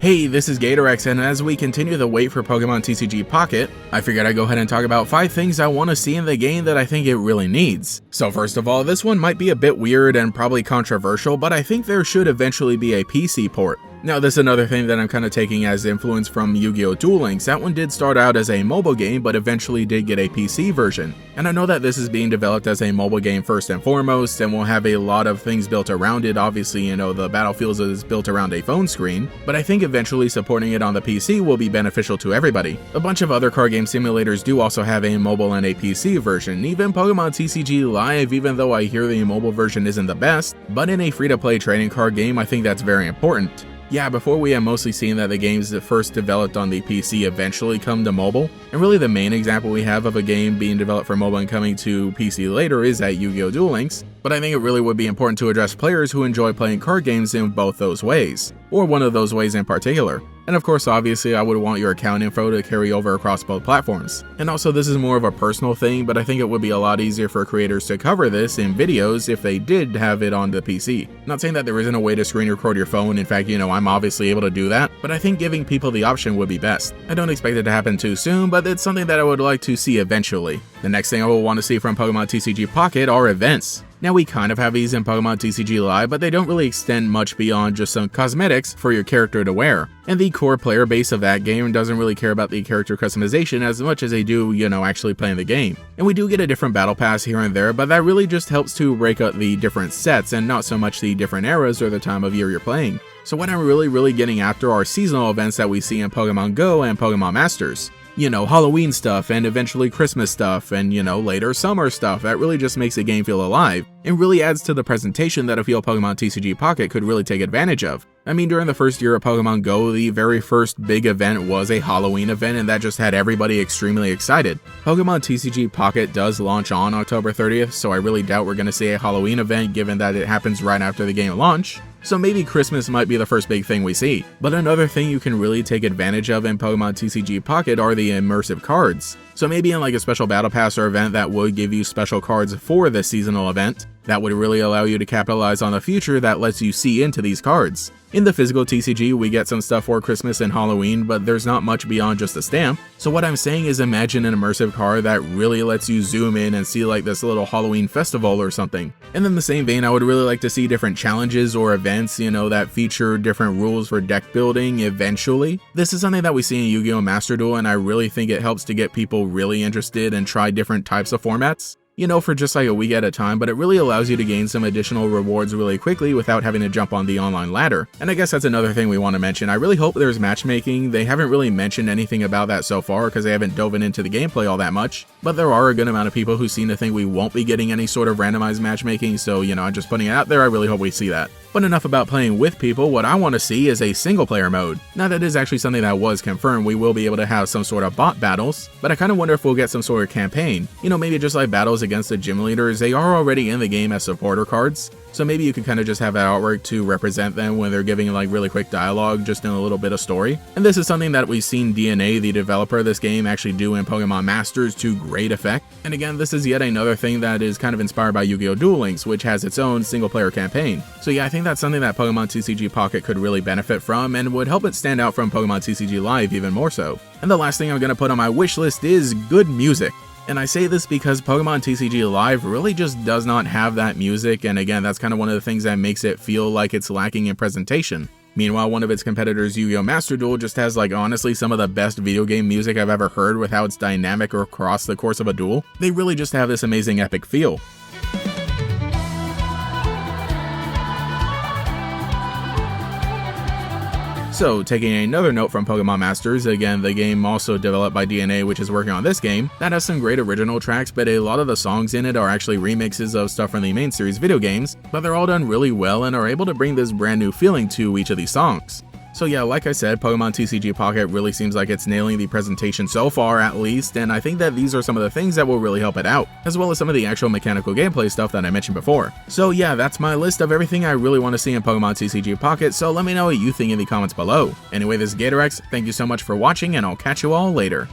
Hey, this is GatorX, and as we continue the wait for Pokemon TCG Pocket, I figured I'd go ahead and talk about 5 things I want to see in the game that I think it really needs. So first of all, this one might be a bit weird and probably controversial, but I think there should eventually be a PC port. Now this is another thing that I'm kind of taking as influence from Yu-Gi-Oh! Duel Links. That one did start out as a mobile game, but eventually did get a PC version. And I know that this is being developed as a mobile game first and foremost, and will have a lot of things built around it. Obviously, the Battlefields is built around a phone screen, but I think eventually supporting it on the PC will be beneficial to everybody. A bunch of other card game simulators do also have a mobile and a PC version. Even Pokemon TCG Live, even though I hear the mobile version isn't the best, but in a free-to-play trading card game, I think that's very important. Yeah, before we have mostly seen that the games that first developed on the PC eventually come to mobile, and really the main example we have of a game being developed for mobile and coming to PC later is at Yu-Gi-Oh! Duel Links, but I think it really would be important to address players who enjoy playing card games in both those ways, or one of those ways in particular. And of course, obviously, I would want your account info to carry over across both platforms. And also, this is more of a personal thing, but I think it would be a lot easier for creators to cover this in videos if they did have it on the PC. Not saying that there isn't a way to screen record your phone. In fact, I'm obviously able to do that, but I think giving people the option would be best. I don't expect it to happen too soon, but it's something that I would like to see eventually. The next thing I will want to see from Pokemon TCG Pocket are events. Now we kind of have these in Pokemon TCG Live, but they don't really extend much beyond just some cosmetics for your character to wear. And the core player base of that game doesn't really care about the character customization as much as they do, actually playing the game. And we do get a different battle pass here and there, but that really just helps to break up the different sets and not so much the different eras or the time of year you're playing. So what I'm really getting after are seasonal events that we see in Pokemon Go and Pokemon Masters. Halloween stuff and eventually Christmas stuff and, later summer stuff. That really just makes the game feel alive and really adds to the presentation that I feel Pokemon TCG Pocket could really take advantage of. I mean, during the first year of Pokemon Go, the very first big event was a Halloween event, and that just had everybody extremely excited. Pokemon TCG Pocket does launch on October 30th, so I really doubt we're going to see a Halloween event given that it happens right after the game launch. So maybe Christmas might be the first big thing we see. But another thing you can really take advantage of in Pokemon TCG Pocket are the immersive cards. So maybe in like a special battle pass or event that would give you special cards for the seasonal event, that would really allow you to capitalize on the future that lets you see into these cards. In the physical TCG, we get some stuff for Christmas and Halloween, but there's not much beyond just a stamp. So what I'm saying is imagine an immersive card that really lets you zoom in and see like this little Halloween festival or something. And in the same vein, I would really like to see different challenges or events, that feature different rules for deck building eventually. This is something that we see in Yu-Gi-Oh! Master Duel, and I really think it helps to get people really interested and try different types of formats. For just like a week at a time, but it really allows you to gain some additional rewards really quickly without having to jump on the online ladder. And I guess that's another thing we want to mention. I really hope there's matchmaking. They haven't really mentioned anything about that so far because they haven't dove into the gameplay all that much, but there are a good amount of people who seem to think we won't be getting any sort of randomized matchmaking, so I'm just putting it out there. I really hope we see that. But enough about playing with people. What I want to see is a single player mode. Now that is actually something that was confirmed. We will be able to have some sort of bot battles, but I kind of wonder if we'll get some sort of campaign. Maybe just like battles against the gym leaders. They are already in the game as supporter cards, so maybe you could kind of just have that artwork to represent them when they're giving like really quick dialogue just in a little bit of story. And this is something that we've seen DNA, the developer of this game, actually do in Pokemon Masters to great effect. And again, this is yet another thing that is kind of inspired by Yu-Gi-Oh! Duel Links, which has its own single player campaign. So yeah, I think that's something that Pokemon TCG Pocket could really benefit from and would help it stand out from Pokemon TCG Live even more so. And the last thing I'm going to put on my wish list is good music. And I say this because Pokemon TCG Live really just does not have that music, and again, that's kind of one of the things that makes it feel like it's lacking in presentation. Meanwhile, one of its competitors, Yu-Gi-Oh! Master Duel, just has like honestly some of the best video game music I've ever heard with how it's dynamic across the course of a duel. They really just have this amazing epic feel. So, taking another note from Pokemon Masters, again, the game also developed by DNA, which is working on this game, that has some great original tracks, but a lot of the songs in it are actually remixes of stuff from the main series video games, but they're all done really well and are able to bring this brand new feeling to each of these songs. So yeah, like I said, Pokemon TCG Pocket really seems like it's nailing the presentation so far at least, and I think that these are some of the things that will really help it out, as well as some of the actual mechanical gameplay stuff that I mentioned before. So yeah, that's my list of everything I really want to see in Pokemon TCG Pocket, so let me know what you think in the comments below. Anyway, this is GatorX, thank you so much for watching, and I'll catch you all later.